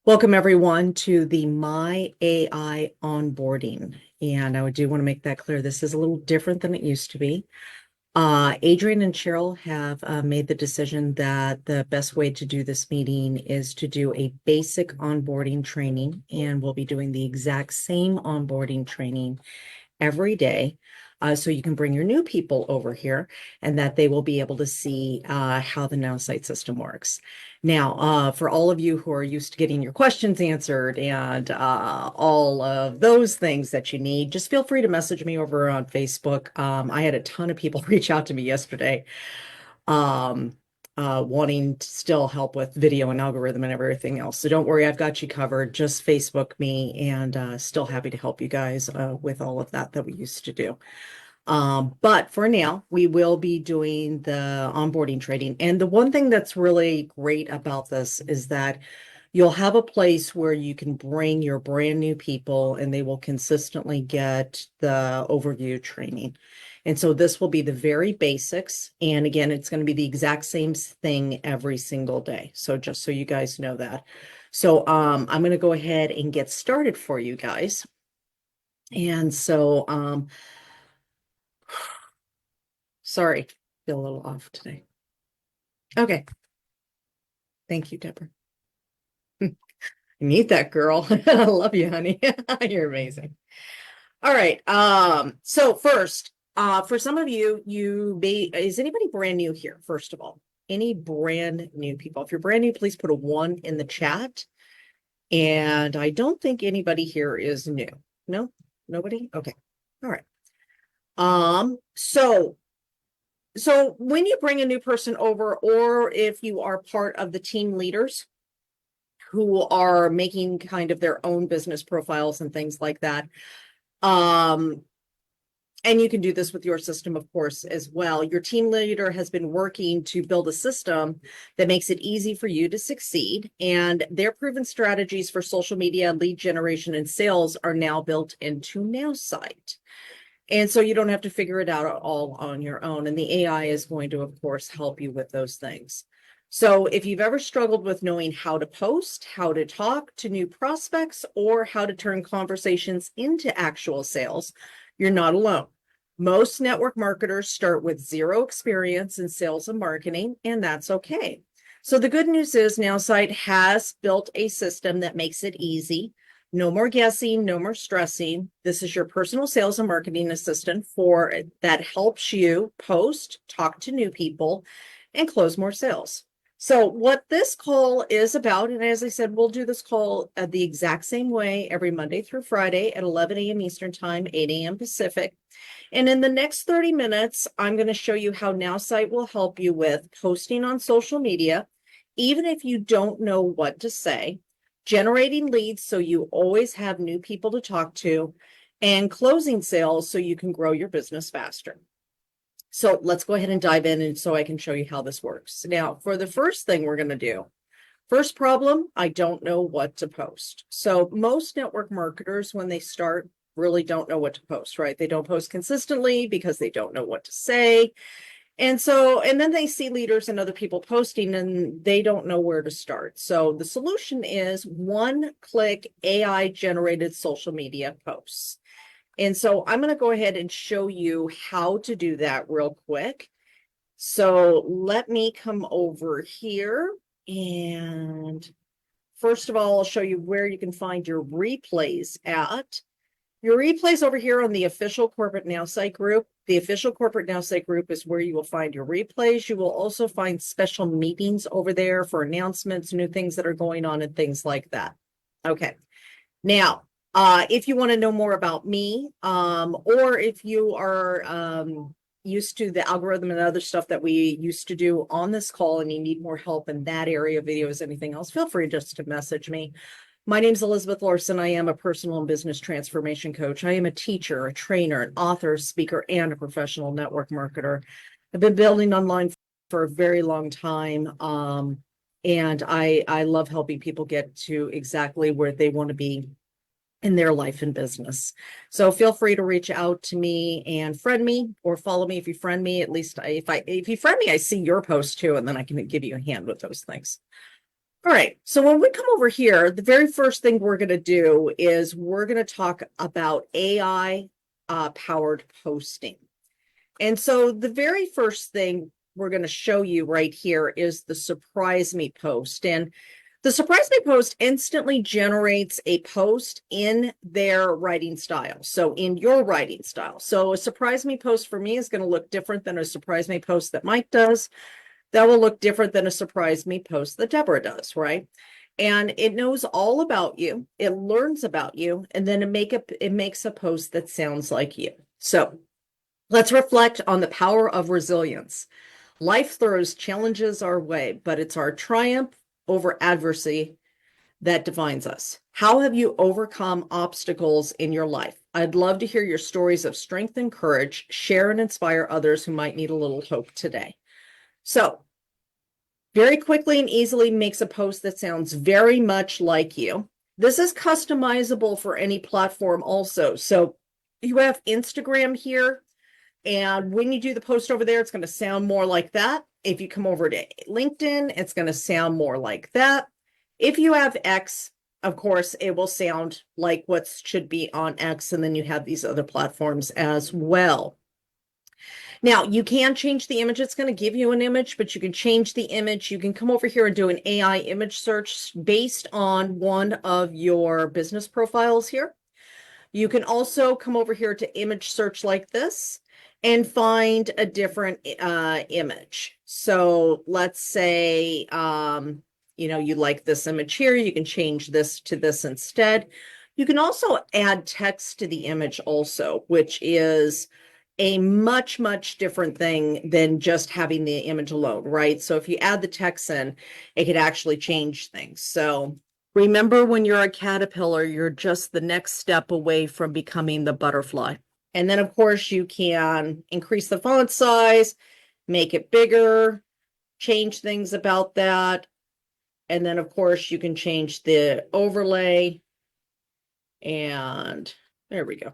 Welcome everyone to the My AI onboarding. And I do want to make that clear. This is a little different than it used to be. Adrian and Cheryl have made the decision that the best way to do this meeting is to do a basic onboarding training, and we'll be doing the exact same onboarding training every day. So you can bring your new people over here and that they will be able to see how the NowSite system works. Now, for all of you who are used to getting your questions answered and all of those things that you need, just feel free to message me over on Facebook. I had a ton of people reach out to me yesterday wanting to still help with video and algorithm and everything else. So don't worry, I've got you covered. Just Facebook me, and still happy to help you guys with all of that we used to do. But for now, we will be doing the onboarding training. And the one thing that's really great about this is that you'll have a place where you can bring your brand new people and they will consistently get the overview training. And so this will be the very basics. And again, it's going to be the exact same thing every single day. So just so you guys know that. So I'm going to go ahead and get started for you guys. And so sorry, feel a little off today. Okay. Thank you, Deborah. I need that, girl. I love you, honey. You're amazing. All right. So first, for some of you, is anybody brand new here? First of all, any brand new people? If you're brand new, please put a 1 in the chat. And I don't think anybody here is new. No, nobody. Okay. All right. So when you bring a new person over, or if you are part of the team leaders who are making kind of their own business profiles and things like that, and you can do this with your system, of course, as well. Your team leader has been working to build a system that makes it easy for you to succeed. And their proven strategies for social media, lead generation, and sales are now built into NowSite. And so you don't have to figure it out all on your own. And the AI is going to, of course, help you with those things. So if you've ever struggled with knowing how to post, how to talk to new prospects, or how to turn conversations into actual sales, you're not alone. Most network marketers start with 0 experience in sales and marketing, and that's okay. So the good news is NowSite has built a system that makes it easy. No more guessing, no more stressing. This is your personal sales and marketing assistant that helps you post, talk to new people, and close more sales. So what this call is about, and as I said, we'll do this call the exact same way every Monday through Friday at 11 a.m. Eastern Time, 8 a.m. Pacific. And in the next 30 minutes, I'm going to show you how NowSite will help you with posting on social media, even if you don't know what to say, generating leads so you always have new people to talk to, and closing sales so you can grow your business faster. So let's go ahead and dive in, and so I can show you how this works. Now, for the first thing we're going to do, first problem, I don't know what to post. So most network marketers, when they start, really don't know what to post, right? They don't post consistently because they don't know what to say. And then they see leaders and other people posting and they don't know where to start. So the solution is one-click AI generated social media posts. And so I'm going to go ahead and show you how to do that real quick. So let me come over here, and first of all, I'll show you where you can find your replays at. Your replays over here on the official Corporate NowSite group. The official Corporate NowSite group is where you will find your replays. You will also find special meetings over there for announcements, new things that are going on, and things like that. Okay. Now, if you want to know more about me, or if you are used to the algorithm and other stuff that we used to do on this call and you need more help in that area of videos, anything else, feel free just to message me. My name is Elizabeth Larson. I am a personal and business transformation coach. I am a teacher, a trainer, an author, speaker, and a professional network marketer. I've been building online for a very long time, and I love helping people get to exactly where they want to be in their life and business. So feel free to reach out to me and friend me, or follow me. If you friend me, at least if you friend me, I see your post too, and then I can give you a hand with those things. All right, so when we come over here, the very first thing we're going to do is we're going to talk about AI powered posting. And so the very first thing we're going to show you right here is the Surprise Me post. And the Surprise Me post instantly generates a post in their writing style. So in your writing style. So a Surprise Me post for me is going to look different than a Surprise Me post that Mike does. That will look different than a Surprise Me post that Deborah does, right? And it knows all about you. It learns about you, and then it makes a post that sounds like you. So let's reflect on the power of resilience. Life throws challenges our way, but it's our triumph over adversity that defines us. How have you overcome obstacles in your life? I'd love to hear your stories of strength and courage. Share and inspire others who might need a little hope today. So very quickly and easily makes a post that sounds very much like you. This is customizable for any platform also. So you have Instagram here, and when you do the post over there, it's going to sound more like that. If you come over to LinkedIn, it's going to sound more like that. If you have X, of course, it will sound like what should be on X, and then you have these other platforms as well. Now, you can change the image. It's going to give you an image, but you can change the image. You can come over here and do an AI image search based on one of your business profiles here. You can also come over here to image search like this and find a different image. So let's say, you like this image here. You can change this to this instead. You can also add text to the image also, which is a much, much different thing than just having the image alone, right? So if you add the text in, it could actually change things. So remember, when you're a caterpillar, you're just the next step away from becoming the butterfly. And then, of course, you can increase the font size, make it bigger, change things about that. And then, of course, you can change the overlay. And there we go.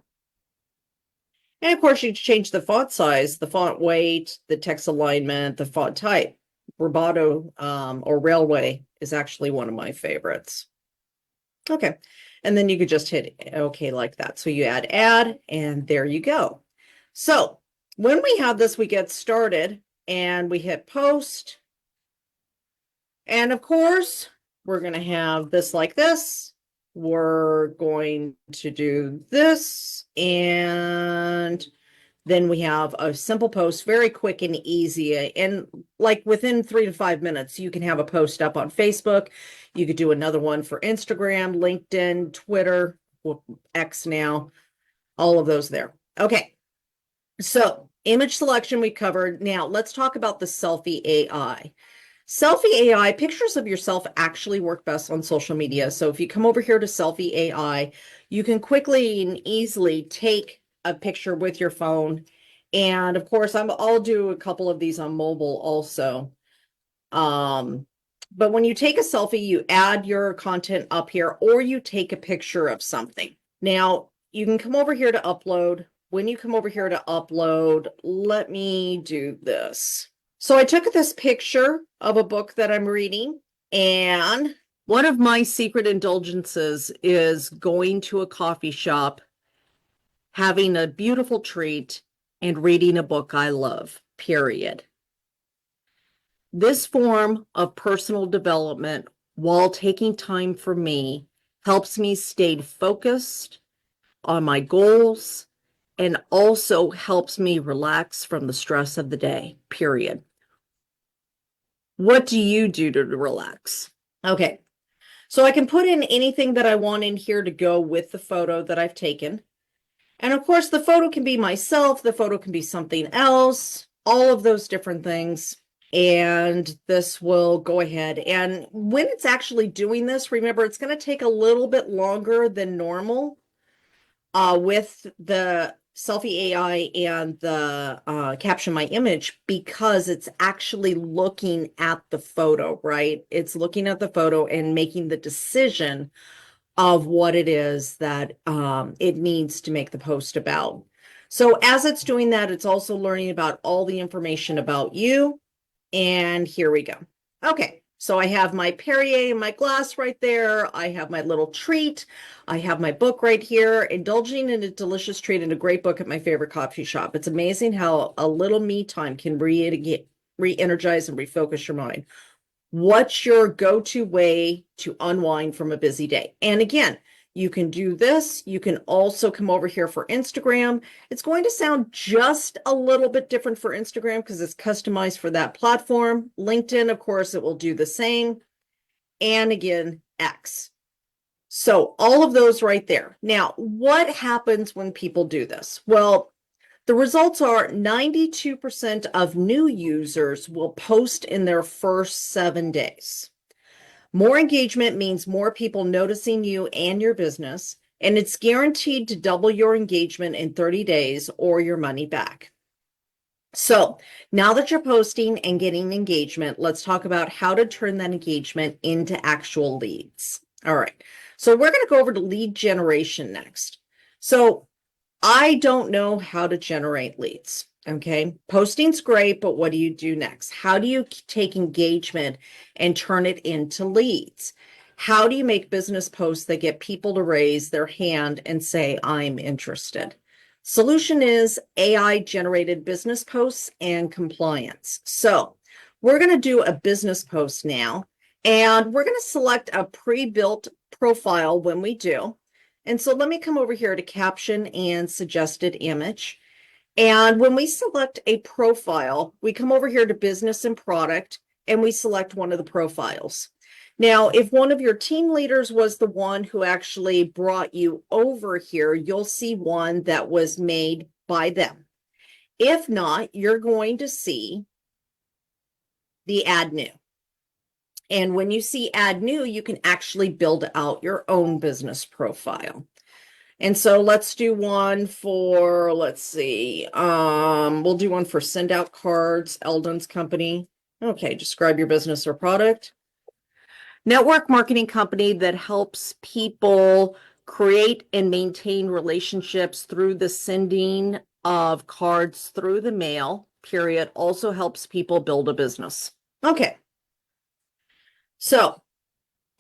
And of course, you change the font size, the font weight, the text alignment, the font type. Roboto or Railway is actually one of my favorites. Okay. And then you could just hit OK like that. So you add, and there you go. So when we have this, we get started and we hit post. And of course, we're going to have this like this. We're going to do this, and then we have a simple post, very quick and easy. And like within 3 to 5 minutes, you can have a post up on Facebook. You could do another one for Instagram, LinkedIn, Twitter, X now, all of those there. Okay. So image selection we covered. Now let's talk about the selfie AI. Selfie AI, pictures of yourself actually work best on social media. So if you come over here to Selfie AI, you can quickly and easily take a picture with your phone. And of course, I'll do a couple of these on mobile also. But when you take a selfie, you add your content up here, or you take a picture of something. Now, you can come over here to upload. When you come over here to upload, let me do this. So I took this picture of a book that I'm reading, and one of my secret indulgences is going to a coffee shop, having a beautiful treat, and reading a book I love, period. This form of personal development, while taking time for me, helps me stay focused on my goals and also helps me relax from the stress of the day, period. What do you do to relax? Okay, so I can put in anything that I want in here to go with the photo that I've taken. And of course, the photo can be myself, the photo can be something else, all of those different things. And this will go ahead. And when it's actually doing this, remember, it's going to take a little bit longer than normal with the Selfie AI and the caption my image, because it's actually looking at the photo, right? It's looking at the photo and making the decision of what it is that it needs to make the post about. So as it's doing that, it's also learning about all the information about you. And here we go. Okay, So I have my Perrier in my glass right there. I have my little treat. I have my book right here, indulging in a delicious treat and a great book at my favorite coffee shop. It's amazing how a little me time can re-energize and refocus your mind. What's your go-to way to unwind from a busy day? And again, you can do this. You can also come over here for Instagram. It's going to sound just a little bit different for Instagram because it's customized for that platform. LinkedIn, of course, it will do the same. And again, X. So all of those right there. Now, what happens when people do this? Well, the results are 92% of new users will post in their first 7 days. More engagement means more people noticing you and your business, and it's guaranteed to double your engagement in 30 days or your money back. So now that you're posting and getting engagement, let's talk about how to turn that engagement into actual leads. All right. So we're going to go over to lead generation next. So I don't know how to generate leads. Okay. Posting's great, but what do you do next? How do you take engagement and turn it into leads? How do you make business posts that get people to raise their hand and say, I'm interested? Solution is AI generated business posts and compliance. So we're going to do a business post now, and we're going to select a pre-built profile when we do. And so let me come over here to caption and suggested image. And when we select a profile, we come over here to business and product, and we select one of the profiles. Now, if one of your team leaders was the one who actually brought you over here, you'll see one that was made by them. If not, you're going to see the add new. And when you see add new, you can actually build out your own business profile. And so let's do one for, let's see, we'll do one for Send Out Cards, Eldon's company. Okay, describe your business or product. Network marketing company that helps people create and maintain relationships through the sending of cards through the mail, period. Also helps people build a business. Okay. So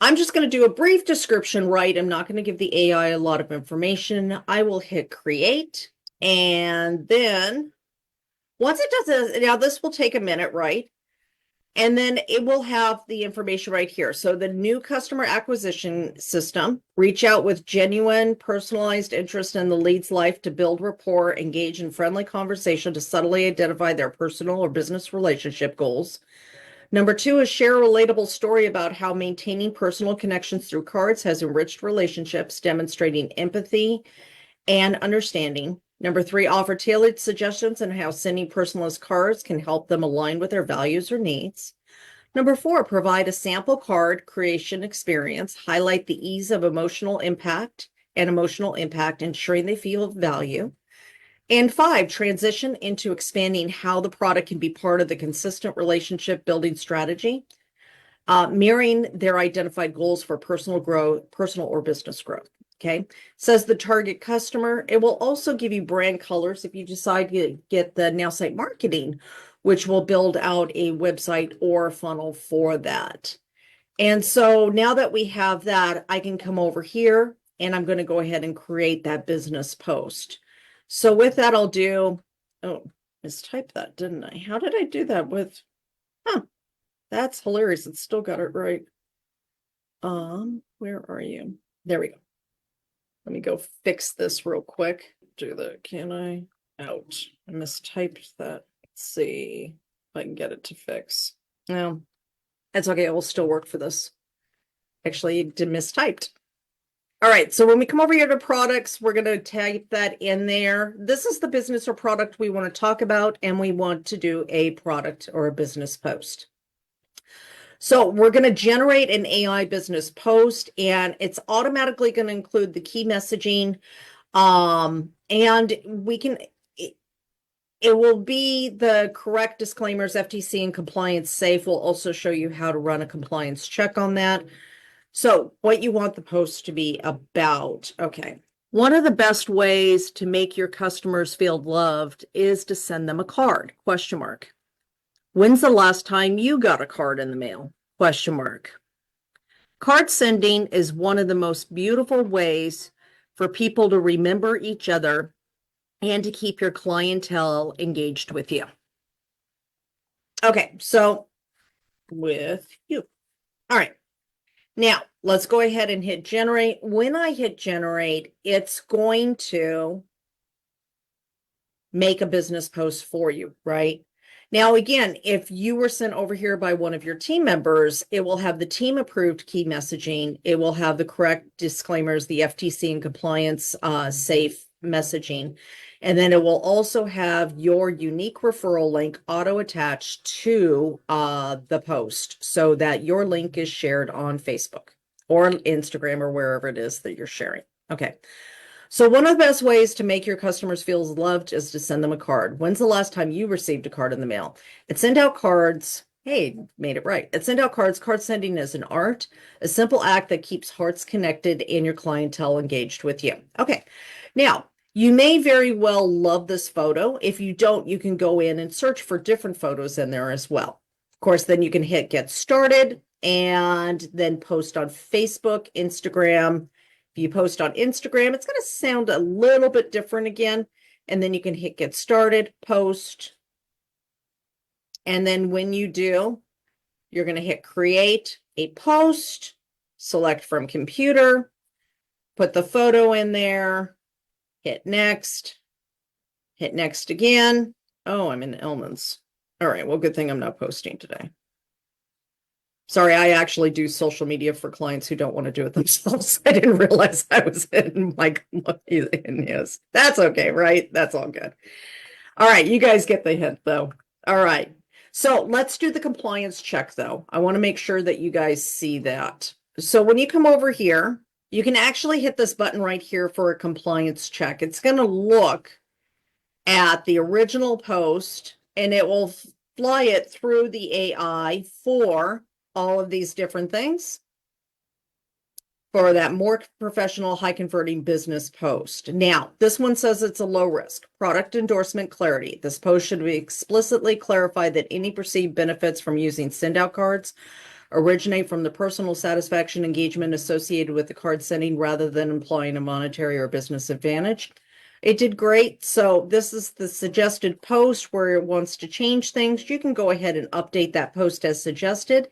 I'm just going to do a brief description, right? I'm not going to give the AI a lot of information. I will hit create. And then once it does this, now this will take a minute, right? And then it will have the information right here. So the new customer acquisition system, reach out with genuine personalized interest in the lead's life to build rapport, engage in friendly conversation to subtly identify their personal or business relationship goals. Number 2 is share a relatable story about how maintaining personal connections through cards has enriched relationships, demonstrating empathy and understanding. Number 3, offer tailored suggestions on how sending personalized cards can help them align with their values or needs. Number 4, provide a sample card creation experience, highlight the ease of emotional impact, ensuring they feel value. And 5, transition into expanding how the product can be part of the consistent relationship building strategy, mirroring their identified goals for personal growth, personal or business growth. Okay, says the target customer. It will also give you brand colors if you decide to get the NowSite marketing, which will build out a website or funnel for that. And so now that we have that, I can come over here and I'm going to go ahead and create that business post. So with that, I'll do, oh, mistyped that, didn't I? How did I do that with, that's hilarious. It's still got it right. Where are you? There we go. Let me go fix this real quick. Can I? Ouch. I mistyped that. Let's see if I can get it to fix. No, that's okay. It will still work for this. Actually, it did mistyped. All right. So when we come over here to products, we're going to type that in there. This is the business or product we want to talk about, and we want to do a product or a business post. So we're going to generate an AI business post, and it's automatically going to include the key messaging. And we can, it will be the correct disclaimers, FTC and compliance safe. We'll also show you how to run a compliance check on that. So what you want the post to be about. Okay. One of the best ways to make your customers feel loved is to send them a card, question mark. When's the last time you got a card in the mail? ? question mark. Card sending is one of the most beautiful ways for people to remember each other and to keep your clientele engaged with you. Okay, so with you. All right. Now, let's go ahead and hit generate. When I hit generate, it's going to make a business post for you, right? Now, again, if you were sent over here by one of your team members, it will have the team approved key messaging. It will have the correct disclaimers, the FTC and compliance safe messaging. And then it will also have your unique referral link auto attached to the post so that your link is shared on Facebook or Instagram or wherever it is that you're sharing. Okay. So one of the best ways to make your customers feel loved is to send them a card. When's the last time you received a card in the mail? At Send Out Cards, hey, made it right. At Send Out Cards, card sending is an art, a simple act that keeps hearts connected and your clientele engaged with you. Okay, now you may very well love this photo. If you don't, you can go in and search for different photos in there as well. Of course, then you can hit Get Started and then post on Facebook, Instagram. If you post on Instagram, it's going to sound a little bit different again. And then you can hit Get Started, Post. And then when you do, you're going to hit Create a Post, select from Computer, put the photo in there, hit Next again. Oh, I'm in Elman's. All right, well, good thing I'm not posting today. Sorry, I actually do social media for clients who don't want to do it themselves. I didn't realize I was in his. That's okay, right? That's all good. All right, you guys get the hint though. All right. So let's do the compliance check though. I want to make sure that you guys see that. So when you come over here, you can actually hit this button right here for a compliance check. It's going to look at the original post and it will fly it through the AI for all of these different things for that more professional, high converting business post. Now, this one says it's a low risk product endorsement clarity. This post should be explicitly clarify that any perceived benefits from using send out cards originate from the personal satisfaction engagement associated with the card sending rather than implying a monetary or business advantage. It did great. So this is the suggested post where it wants to change things. You can go ahead and update that post as suggested.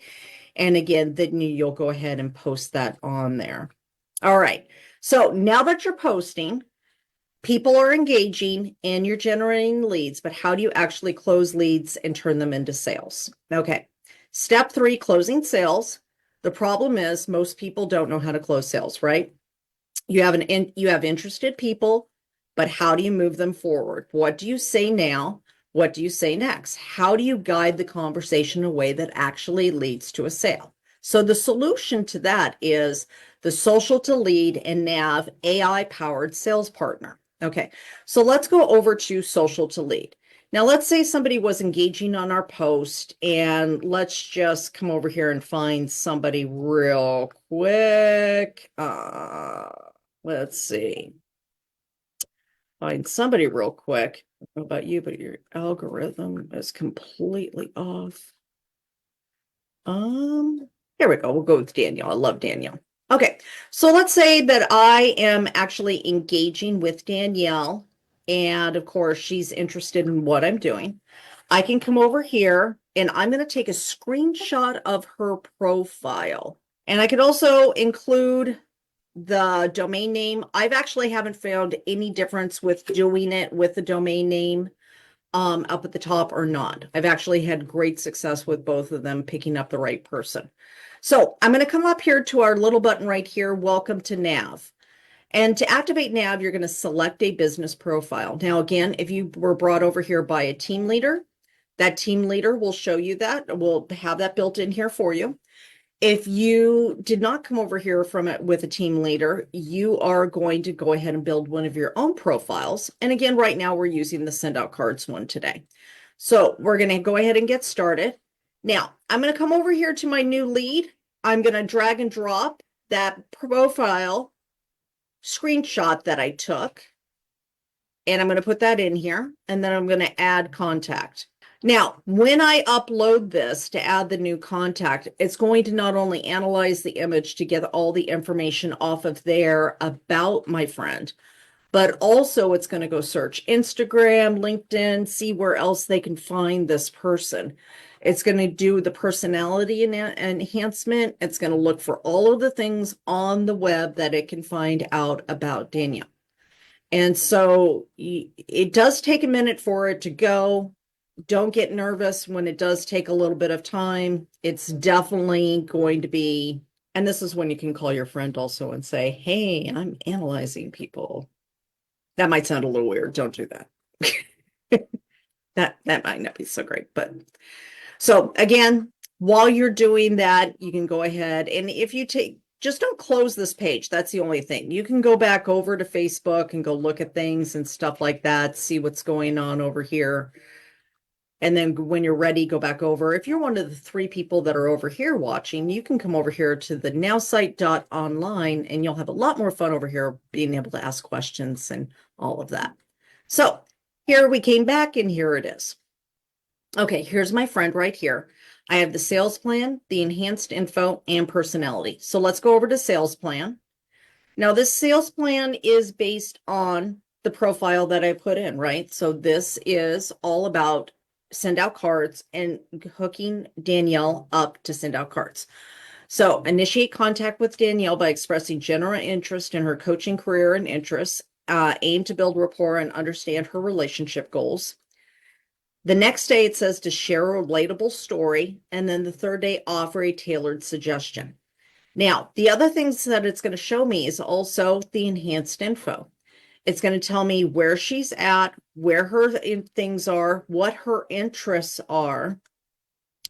And again, then you'll go ahead and post that on there. All right. So now that you're posting, people are engaging and you're generating leads, but how do you actually close leads and turn them into sales? Okay. Step 3, closing sales. The problem is most people don't know how to close sales, right? You have interested people, but how do you move them forward? What do you say now? What do you say next? How do you guide the conversation in a way that actually leads to a sale? So the solution to that is the social to lead and nav AI powered sales partner. Okay, so let's go over to social to lead. Now, let's say somebody was engaging on our post and let's just come over here and find somebody real quick. Let's see. Find somebody real quick. I don't know about you, but your algorithm is completely off. Here we go. We'll go with Danielle. I love Danielle. Okay, so let's say that I am actually engaging with Danielle, and of course, she's interested in what I'm doing. I can come over here, and I'm going to take a screenshot of her profile. And I could also include the domain name. I've actually haven't found any difference with doing it with the domain name up at the top or not. I've actually had great success with both of them picking up the right person. So I'm going to come up here to our little button right here, welcome to Nav. And to activate Nav, you're going to select a business profile. Now, again, if you were brought over here by a team leader, that team leader will show you that. We'll have that built in here for you. If you did not come over here from it with a team leader, you are going to go ahead and build one of your own profiles. And again, right now we're using the send out cards one today. So we're going to go ahead and get started. Now I'm going to come over here to my new lead. I'm going to drag and drop that profile screenshot that I took. And I'm going to put that in here. And then I'm going to add contact. Now, when I upload this to add the new contact, it's going to not only analyze the image to get all the information off of there about my friend, but also it's going to go search Instagram, LinkedIn, see where else they can find this person. It's going to do the personality enhancement. It's going to look for all of the things on the web that it can find out about Danielle. And so it does take a minute for it to go. Don't get nervous when it does take a little bit of time. It's definitely going to be, and this is when you can call your friend also and say, hey, I'm analyzing people. That might sound a little weird. Don't do that. That might not be so great. But so again, while you're doing that, you can go ahead and if you just don't close this page. That's the only thing. You can go back over to Facebook and go look at things and stuff like that, see what's going on over here. And then when you're ready, go back over. If you're one of the 3 people that are over here watching, you can come over here to the NowSite.online and you'll have a lot more fun over here being able to ask questions and all of that. So here we came back and here it is. Okay, here's my friend right here. I have the sales plan, the enhanced info, and personality. So let's go over to sales plan. Now this sales plan is based on the profile that I put in, right? So this is all about send out cards and hooking Danielle up to send out cards. So initiate contact with Danielle by expressing general interest in her coaching career and interests, aim to build rapport and understand her relationship goals. The next day it says to share a relatable story. And then the third day, offer a tailored suggestion. Now, the other things that it's going to show me is also the enhanced info. It's going to tell me where she's at, where her things are, what her interests are,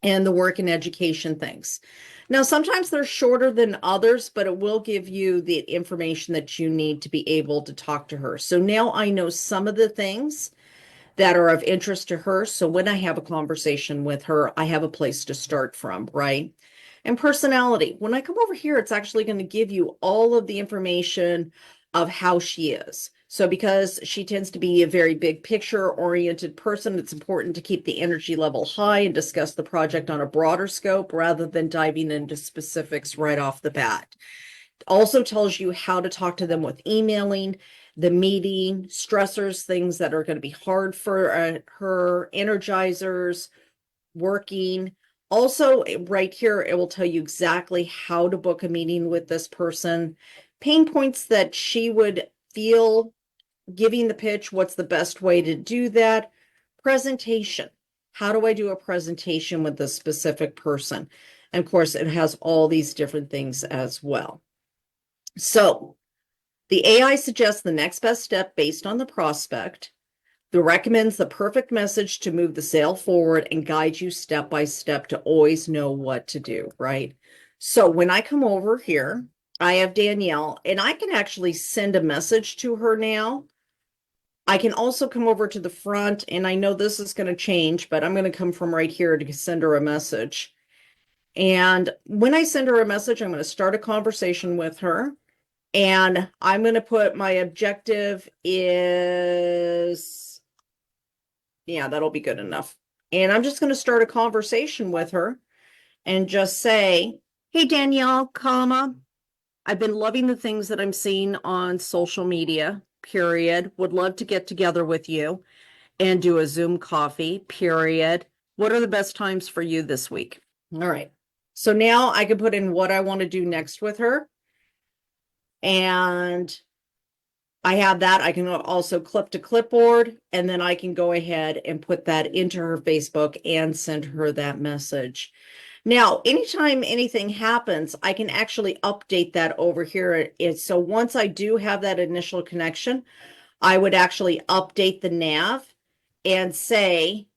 and the work and education things. Now, sometimes they're shorter than others, but it will give you the information that you need to be able to talk to her. So now I know some of the things that are of interest to her. So when I have a conversation with her, I have a place to start from, right? And personality, when I come over here, it's actually going to give you all of the information of how she is. So because she tends to be a very big picture oriented person, it's important to keep the energy level high and discuss the project on a broader scope rather than diving into specifics right off the bat. It also tells you how to talk to them with emailing, the meeting, stressors, things that are going to be hard for her, energizers, working. Also, right here, it will tell you exactly how to book a meeting with this person, pain points that she would feel giving the pitch, what's the best way to do that, presentation. How do I do a presentation with a specific person? And of course, it has all these different things as well. So the AI suggests the next best step based on the prospect. That recommends the perfect message to move the sale forward and guide you step by step to always know what to do, right? So when I come over here, I have Danielle and I can actually send a message to her now. I can also come over to the front and I know this is going to change, but I'm going to come from right here to send her a message. And when I send her a message, I'm going to start a conversation with her. And I'm going to put my objective is, yeah, that'll be good enough. And I'm just going to start a conversation with her and just say, hey, Danielle, comma, I've been loving the things that I'm seeing on social media, period. Would love to get together with you and do a Zoom coffee, period. What are the best times for you this week? All right. So now I can put in what I want to do next with her. And I have that. I can also clip to clipboard, and then I can go ahead and put that into her Facebook and send her that message. Now, anytime anything happens, I can actually update that over here. So once I do have that initial connection, I would actually update the nav and say,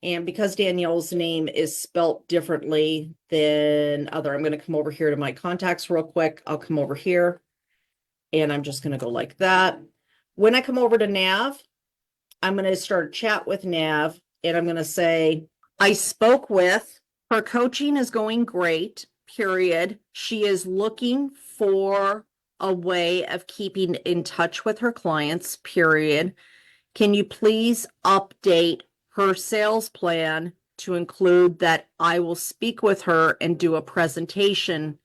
and because Danielle's name is spelt differently than other, I'm going to come over here to my contacts real quick. I'll come over here. And I'm just going to go like that. When I come over to Nav, I'm going to start a chat with Nav and I'm going to say, I spoke with her. Coaching is going great, period. She is looking for a way of keeping in touch with her clients, period. Can you please update her sales plan to include that I will speak with her and do a presentation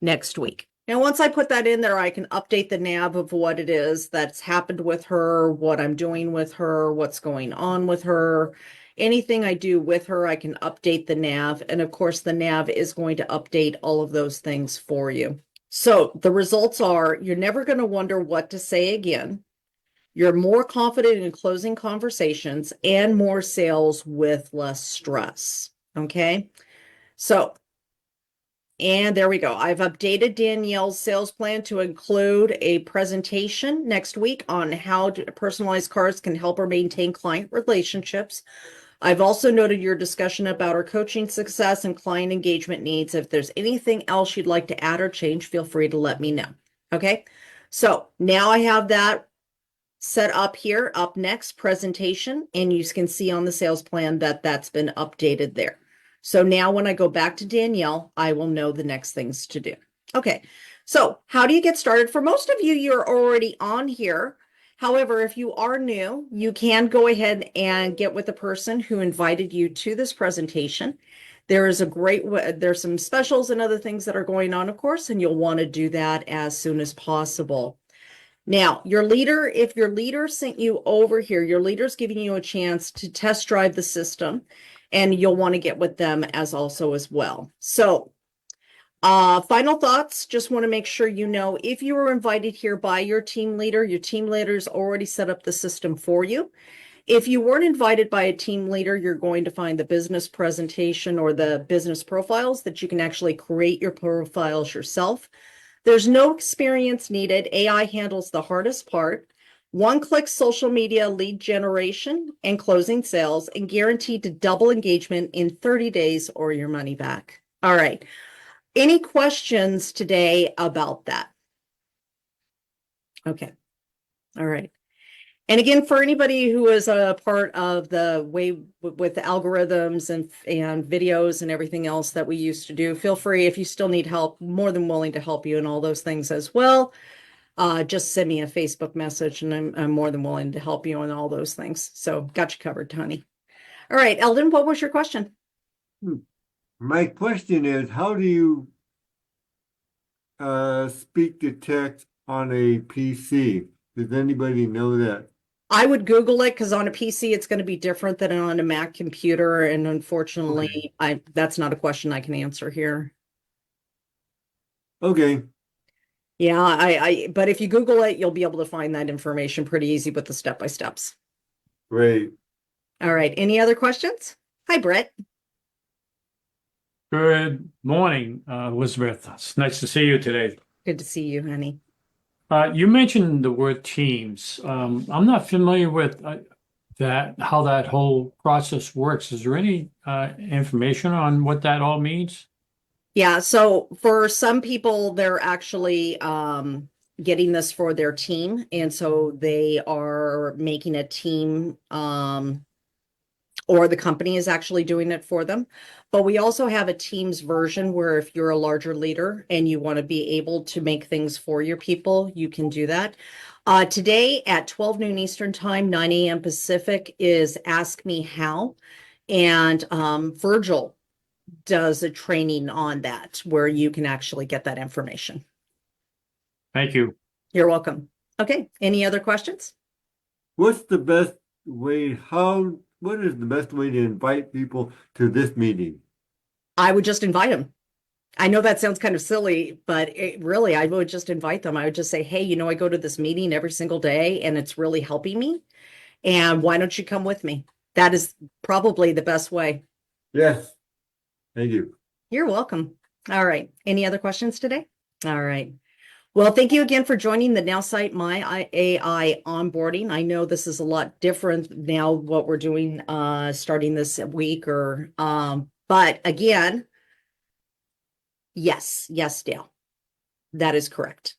next week. Now, once I put that in there, I can update the nav of what it is that's happened with her, what I'm doing with her, what's going on with her. Anything I do with her, I can update the nav. And of course, the nav is going to update all of those things for you. So the results are you're never going to wonder what to say again. You're more confident in closing conversations and more sales with less stress. Okay. So, and there we go. I've updated Danielle's sales plan to include a presentation next week on how personalized cards can help her maintain client relationships. I've also noted your discussion about our coaching success and client engagement needs. If there's anything else you'd like to add or change, feel free to let me know. Okay. So now I have that set up here. Up next, presentation, and you can see on the sales plan that that's been updated there. So now when I go back to Danielle, I will know the next things to do. Okay, so how do you get started? For most of you, you're already on here. However, if you are new, you can go ahead and get with the person who invited you to this presentation. There is there's some specials and other things that are going on, of course, and you'll want to do that as soon as possible. Now, if your leader sent you over here, your leader's giving you a chance to test drive the system, and you'll want to get with them as well. So, final thoughts, just want to make sure you know if you were invited here by your team leader's already set up the system for you. If you weren't invited by a team leader, you're going to find the business presentation or the business profiles that you can actually create your profiles yourself. There's no experience needed. AI handles the hardest part. One-click social media lead generation and closing sales, and guaranteed to double engagement in 30 days or your money back. All right. Any questions today about that? Okay. All right. And again, for anybody who is a part of the way with the algorithms and videos and everything else that we used to do, feel free, if you still need help, more than willing to help you in all those things as well. Just send me a Facebook message and I'm more than willing to help you on all those things. So got you covered, Tony. All right, Eldon, what was your question? My question is, how do you speak to text on a PC? Does anybody know that? I would Google it because on a PC, it's going to be different than on a Mac computer. And unfortunately, that's not a question I can answer here. Okay. Yeah, but if you Google it, you'll be able to find that information pretty easy with the step-by-steps. Great. All right. Any other questions? Hi, Brett. Good morning, Elizabeth. It's nice to see you today. Good to see you, honey. You mentioned the word teams. I'm not familiar with how that whole process works. Is there any information on what that all means? Yeah, so for some people, they're actually getting this for their team. And so they are making a team or the company is actually doing it for them. But we also have a Teams version where if you're a larger leader and you want to be able to make things for your people, you can do that. Today at 12 noon Eastern time, 9 a.m. Pacific is Ask Me How. And Virgil does a training on that where you can actually get that information. Thank you. You're welcome. Okay. Any other questions? What's the best way? What is the best way to invite people to this meeting? I would just invite them. I know that sounds kind of silly, but really, I would just invite them. I would just say, hey, I go to this meeting every single day and it's really helping me. And why don't you come with me? That is probably the best way. Yes. Thank you. You're welcome. All right. Any other questions today? All right. Well, thank you again for joining the NowSite AI onboarding. I know this is a lot different now what we're doing starting this week but again, yes, Dale. That is correct.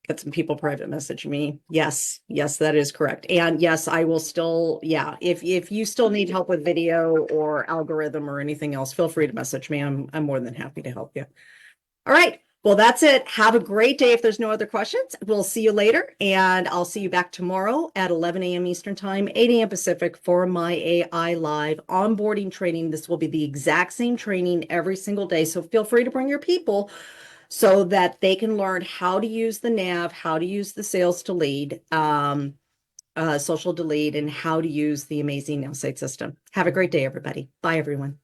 Got some people private message me. Yes, that is correct. And yes, I will still, if you still need help with video or algorithm or anything else, feel free to message me. I'm more than happy to help you. All right. Well, that's it. Have a great day. If there's no other questions, we'll see you later. And I'll see you back tomorrow at 11 a.m. Eastern Time, 8 a.m. Pacific for my AI Live onboarding training. This will be the exact same training every single day. So feel free to bring your people so that they can learn how to use the nav, how to use the sales to lead, social to lead, and how to use the amazing NowSite system. Have a great day, everybody. Bye, everyone.